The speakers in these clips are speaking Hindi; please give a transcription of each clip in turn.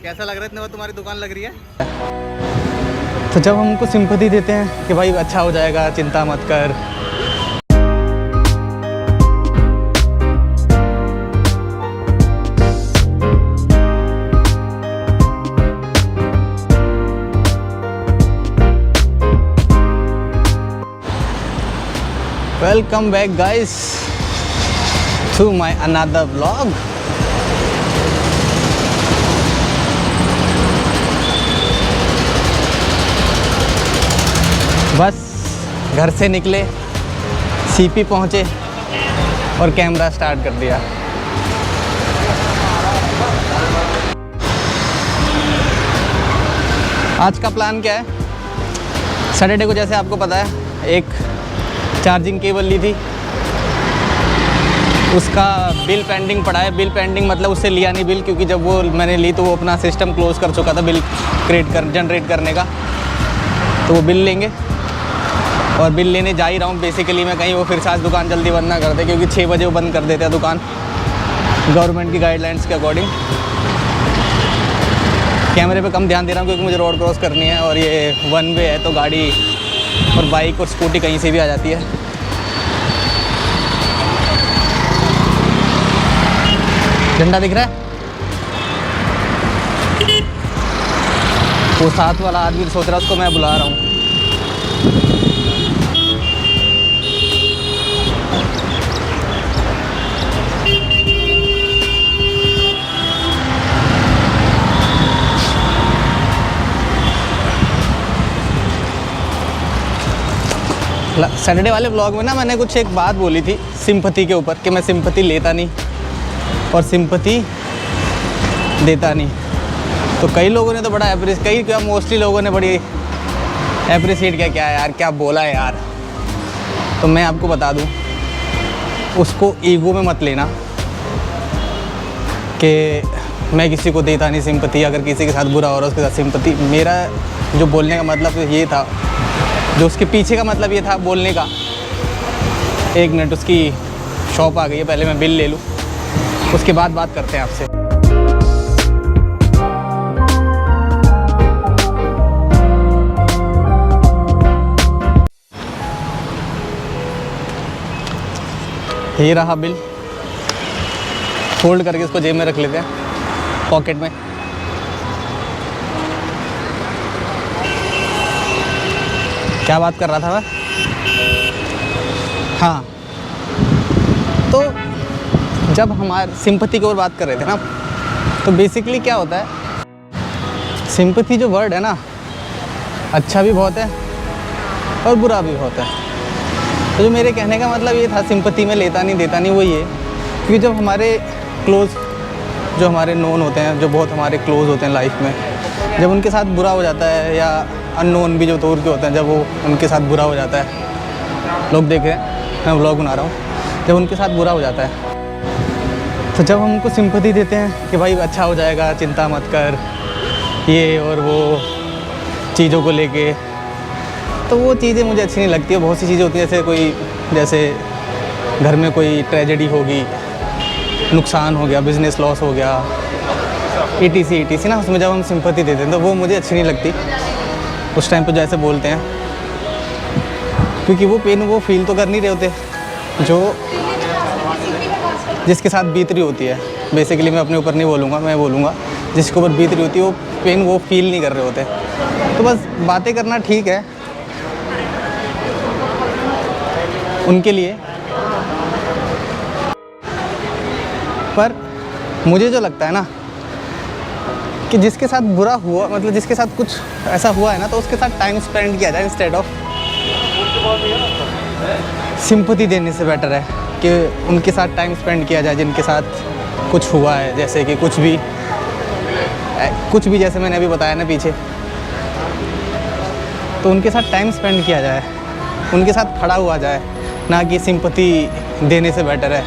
कैसा लग रहा है इतने बार तुम्हारी दुकान लग रही है? तो जब हम उनको सिंपैथी देते हैं कि भाई अच्छा हो जाएगा, चिंता मत कर। Welcome back guys to my another vlog. बस घर से निकले, सीपी पहुँचे और कैमरा स्टार्ट कर दिया। आज का प्लान क्या है? सैटरडे को जैसे आपको पता है एक चार्जिंग केबल ली थी, उसका बिल पेंडिंग पड़ा है। बिल पेंडिंग मतलब उससे लिया नहीं बिल, क्योंकि जब वो मैंने ली तो वो अपना सिस्टम क्लोज़ कर चुका था बिल जनरेट करने का। तो वो बिल लेंगे और बिल लेने जा ही रहा हूँ बेसिकली मैं कहीं। वो फिर से आज दुकान जल्दी बंद ना कर दे, क्योंकि 6 बजे वो बंद कर देते हैं दुकान गवर्नमेंट की गाइडलाइंस के अकॉर्डिंग। कैमरे पे कम ध्यान दे रहा हूँ क्योंकि मुझे रोड क्रॉस करनी है और ये 1 वे है, तो गाड़ी और बाइक और स्कूटी कहीं से भी आ जाती है। झंडा दिख रहा है? वो साथ वाला आदमी सोच रहा है, उसको मैं बुला रहा हूँ। सैटरडे वाले ब्लॉग में ना मैंने कुछ एक बात बोली थी सिंपैथी के ऊपर, कि मैं सिंपैथी लेता नहीं और सिंपैथी देता नहीं। तो कई लोगों ने तो बड़ा मोस्टली लोगों ने बड़ी एप्रिशिएट किया। क्या यार, क्या बोला है यार। तो मैं आपको बता दूं, उसको ईगो में मत लेना कि मैं किसी को देता नहीं सिंपैथी। अगर किसी के साथ बुरा हो रहा है उसके साथ सिंपैथी। मेरा जो बोलने का मतलब ये था, जो उसके पीछे का मतलब ये था बोलने का। एक मिनट, उसकी शॉप आ गई है, पहले मैं बिल ले लूँ, उसके बाद बात करते हैं आपसे। ये रहा बिल, फोल्ड करके इसको जेब में रख लेते हैं, पॉकेट में। क्या बात कर रहा था मैं? हाँ, तो जब हमारे सिंपैथी की ओर बात कर रहे थे ना, तो बेसिकली क्या होता है, सिंपैथी जो वर्ड है ना, अच्छा भी बहुत है और बुरा भी बहुत है। तो जो मेरे कहने का मतलब ये था, सिंपैथी में लेता नहीं देता नहीं, वो ये क्योंकि जब हमारे क्लोज़, जो हमारे नोन होते हैं, जो बहुत हमारे क्लोज़ होते हैं लाइफ में, जब उनके साथ बुरा हो जाता है, या अननोन भी जो दूर के होते हैं, जब वो उनके साथ बुरा हो जाता है, लोग देख रहे हैं, मैं व्लॉग बना रहा हूँ, जब उनके साथ बुरा हो जाता है, तो जब हम उनको सिंपैथी देते हैं कि भाई अच्छा हो जाएगा, चिंता मत कर, ये और वो चीज़ों को लेके, तो वो चीज़ें मुझे अच्छी नहीं लगती है। बहुत सी चीज़ें होती हैं, जैसे घर में कोई ट्रेजेडी होगी, नुकसान हो गया, बिज़नेस लॉस हो गया, ETC ना, उसमें जब हम सिंपैथी देते हैं तो वो मुझे अच्छी नहीं लगती उस टाइम पे जैसे बोलते हैं, क्योंकि वो पेन वो फील तो कर नहीं रहे होते जो जिसके साथ बीत रही होती है। बेसिकली मैं अपने ऊपर नहीं बोलूँगा, मैं बोलूँगा जिसके ऊपर बीत रही होती है, वो पेन वो फील नहीं कर रहे होते। तो बस बातें करना ठीक है उनके लिए, पर मुझे जो लगता है ना कि जिसके साथ बुरा हुआ, मतलब जिसके साथ कुछ ऐसा हुआ है ना, तो उसके साथ टाइम स्पेंड किया जाए इंस्टेड ऑफ सिंपैथी देने से। बेटर है कि उनके साथ टाइम स्पेंड किया जाए जिनके साथ कुछ हुआ है, जैसे कि कुछ भी जैसे मैंने अभी बताया ना पीछे, तो उनके साथ टाइम स्पेंड किया जाए, उनके साथ खड़ा हुआ जाए, ना कि सिंपैथी देने से बेटर है।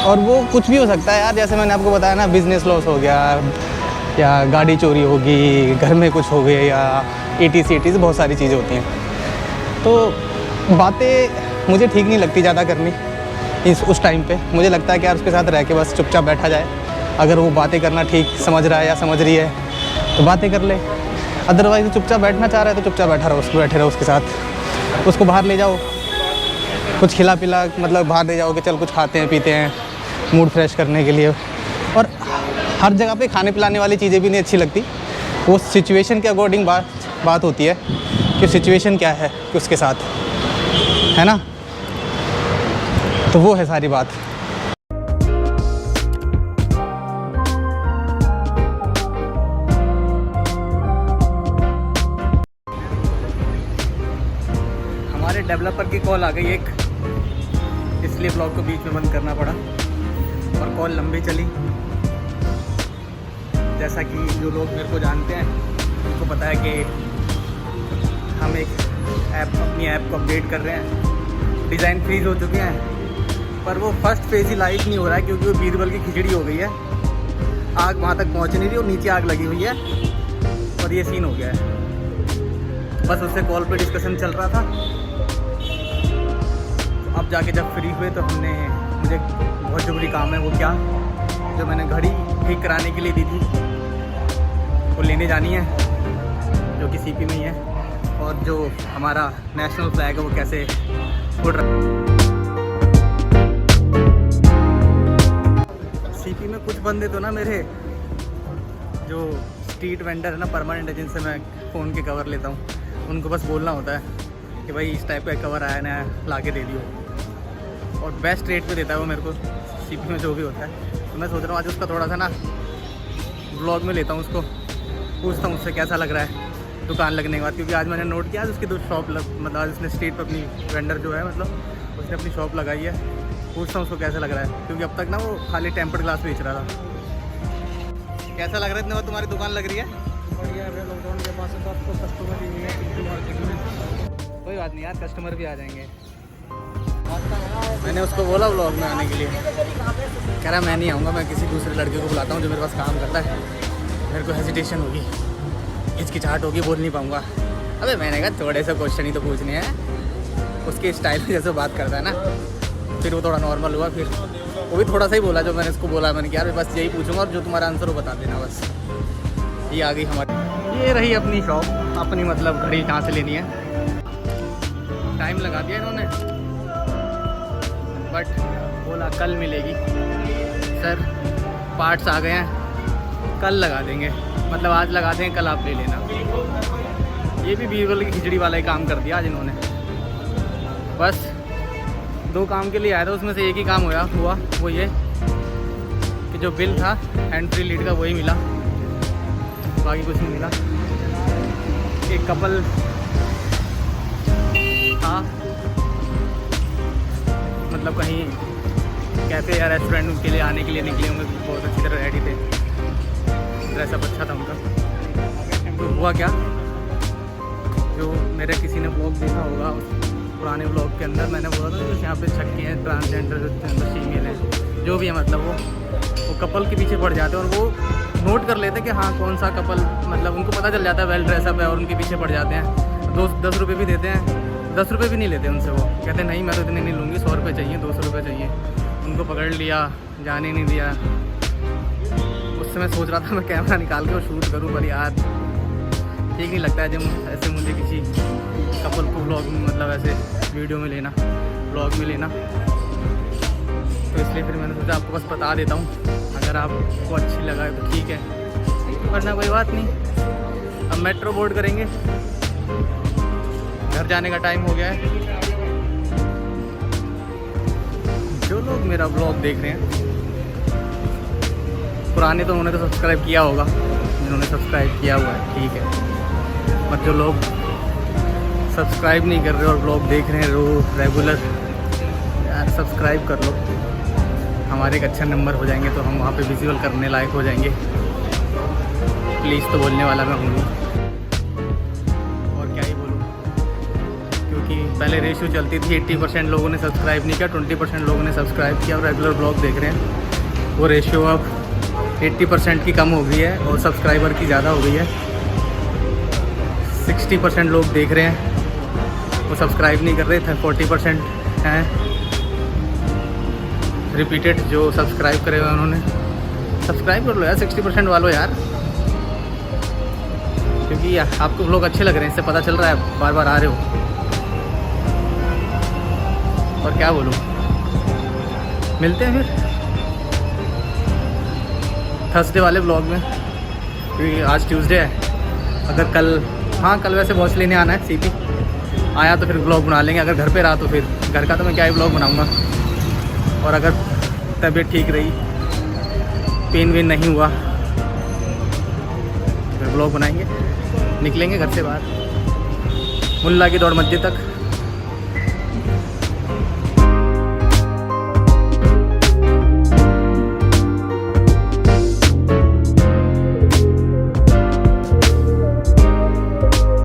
और वो कुछ भी हो सकता है यार, जैसे मैंने आपको बताया ना, बिज़नेस लॉस हो गया, या गाड़ी चोरी होगी, घर में कुछ हो गया, या ETC बहुत सारी चीज़ें होती हैं। तो बातें मुझे ठीक नहीं लगती ज़्यादा करनी उस टाइम पे। मुझे लगता है कि यार उसके साथ रह के बस चुपचाप बैठा जाए अगर वो बातें करना ठीक समझ रहा है या समझ रही है तो बातें कर ले, अदरवाइज चुपचाप बैठना चाह रहा है तो चुपचाप बैठे रहो उसके साथ। उसको बाहर ले जाओ, कुछ खिला पिला, मतलब बाहर ले जाओ कि चल कुछ खाते हैं पीते हैं मूड फ्रेश करने के लिए। और हर जगह पे खाने पिलाने वाली चीज़ें भी नहीं अच्छी लगती, वो सिचुएशन के अकॉर्डिंग बात होती है कि सिचुएशन क्या है कि उसके साथ, है ना। तो वो है सारी बात। हमारे डेवलपर की कॉल आ गई एक, इसलिए ब्लॉग को बीच में बंद करना पड़ा और कॉल लंबी चली। जैसा कि जो लोग मेरे को जानते हैं उनको पता है कि हम एक अपनी ऐप को अपडेट कर रहे हैं, डिज़ाइन फ्रीज हो चुके हैं, पर वो फर्स्ट फेज ही लाइव नहीं हो रहा है क्योंकि वो बीरबल की खिचड़ी हो गई है। आग वहाँ तक पहुँच नहीं रही और नीचे आग लगी हुई है और ये सीन हो गया है। बस उससे कॉल पे डिस्कशन चल रहा था। अब जाके जब फ्री हुए तो हमने, मुझे बहुत ज़रूरी काम है, वो क्या, जो मैंने घड़ी ठीक कराने के लिए दी थी वो लेने जानी है, जो कि सीपी में ही है। और जो हमारा नेशनल फ्लैग है वो कैसे उड़ रहा है। सीपी में कुछ बंदे तो ना मेरे जो स्ट्रीट वेंडर है ना, परमानेंट है, जिनसे मैं फ़ोन के कवर लेता हूँ, उनको बस बोलना होता है कि भाई इस टाइप का कवर आया ना, ला के दे दियो, और बेस्ट रेट पे देता है वो मेरे को सीपी में जो भी होता है। तो मैं सोच रहा हूँ आज उसका थोड़ा सा ना व्लॉग में लेता हूँ, उसको पूछता हूँ उससे कैसा लग रहा है दुकान लगने के बाद, क्योंकि आज मैंने नोट किया आज उसकी 2 शॉप मतलब आज उसने स्ट्रीट पर अपनी वेंडर जो है, मतलब उसने अपनी शॉप लगाई है। पूछता हूँ उसको कैसा लग रहा है, क्योंकि अब तक ना वो खाली टेम्पर्ड ग्लास बेच रहा था। कैसा लग रहा है इतने बाद तुम्हारी दुकान लग रही है? बढ़िया है, लॉकडाउन के पास तो आपको कस्टमर ही नहीं है मार्केट में। कोई बात नहीं यार, कस्टमर भी आ जाएंगे। मैंने उसको बोला व्लॉग में आने के लिए, कह रहा मैं नहीं आऊँगा, मैं किसी दूसरे लड़के को बुलाता हूँ जो मेरे पास काम करता है, मेरे को हेजिटेशन होगी, हिचकिचाहट होगी, बोल नहीं पाऊँगा। अबे मैंने कहा थोड़े से क्वेश्चन ही तो पूछने हैं, उसके स्टाइल में जैसे बात करता है ना। फिर वो थोड़ा नॉर्मल हुआ, फिर वो भी थोड़ा सा ही बोला जो मैंने उसको बोला। मैंने कहा यार बस यही पूछूंगा और जो तुम्हारा आंसर वो बता देना बस। ये आ गई हमारी, ये रही अपनी शॉप, अपनी मतलब घड़ी कहाँ से लेनी है। टाइम लगा दिया इन्होंने, बट बोला कल मिलेगी सर, पार्ट्स आ गए हैं, कल लगा देंगे, मतलब आज लगा देंगे, कल आप ले लेना। ये भी बीरबल की खिचड़ी वाला ही काम कर दिया आज इन्होंने। बस 2 काम के लिए आया था, उसमें से एक ही काम हुआ, वो ये कि जो बिल था हैंड फ्री लीड का वही मिला, बाकी कुछ नहीं मिला। एक कपल था, मतलब कहीं कैफ़े या रेस्टोरेंट के लिए आने के लिए निकले होंगे, बहुत अच्छी तरह रेडी थे, ड्रेसअप अच्छा था उनका। तो हुआ क्या, जो मेरे किसी ने ब्लॉग देखा होगा, पुराने ब्लॉग के अंदर मैंने बोला था जो यहाँ पे छक्के हैं, ट्रांसजेंडर जो फीमेल है, जो भी है, मतलब वो कपल के पीछे पड़ जाते हैं और वो नोट कर लेते हैं कि हाँ कौन सा कपल, मतलब उनको पता चल जाता है वेल ड्रेसअप है, और उनके पीछे पड़ जाते हैं। 10 रुपये भी देते हैं, 10 रुपये भी नहीं लेते उनसे, वो कहते हैं नहीं मैं तो इतने नहीं लूँगी, 100 रुपये चाहिए, 200 रुपये चाहिए। उनको पकड़ लिया, जाने नहीं दिया। उससे मैं सोच रहा था मैं कैमरा निकाल के वो शूट करूँ, पर यार ठीक नहीं लगता है जब ऐसे मुझे किसी कपल को ब्लॉग में, मतलब ऐसे वीडियो में लेना, ब्लॉग में लेना। तो इसलिए फिर मैंने सोचा आपको बस बता देता हूँ, अगर आपको अच्छी लगा है तो ठीक है, वरना कोई बात नहीं। अब मेट्रो बोर्ड करेंगे, घर जाने का टाइम हो गया है। जो लोग मेरा ब्लॉग देख रहे हैं पुराने, तो उन्होंने तो सब्सक्राइब किया होगा, जिन्होंने सब्सक्राइब किया हुआ है ठीक है, पर जो लोग सब्सक्राइब नहीं कर रहे और ब्लॉग देख रहे हैं रेगुलर, यार सब्सक्राइब कर लो, हमारे एक अच्छा नंबर हो जाएंगे तो हम वहाँ पे विजुअल करने लायक हो जाएंगे। प्लीज़ तो बोलने वाला मैं हूँ, और क्या ही बोलूँ, क्योंकि पहले रेशियो चलती थी 80% लोगों ने सब्सक्राइब नहीं किया, 20% लोगों ने सब्सक्राइब किया और रेगुलर ब्लॉग देख रहे हैं। वो रेशियो अब 80% की कम हो गई है और सब्सक्राइबर की ज़्यादा हो गई है। 60% लोग देख रहे हैं, वो सब्सक्राइब नहीं कर रहे थे, 40% हैं रिपीटेड जो सब्सक्राइब करे हुए उन्होंने। सब्सक्राइब कर लो यार 60% वालों यार, क्योंकि आपको लोग अच्छे लग रहे हैं, इससे पता चल रहा है बार बार आ रहे हो। और क्या बोलूँ, मिलते हैं फिर थर्सडे वाले ब्लॉग में, क्योंकि आज ट्यूसडे है। अगर कल, हाँ कल वैसे वॉच लेने आना है, सीपी आया तो फिर ब्लॉग बना लेंगे, अगर घर पे रहा तो फिर घर का तो मैं क्या ही ब्लॉग बनाऊँगा। और अगर तबीयत ठीक रही, पेन वेन नहीं हुआ, फिर ब्लॉग बनाएंगे, निकलेंगे घर से बाहर मुल्ला की दौड़ मस्जिद तक।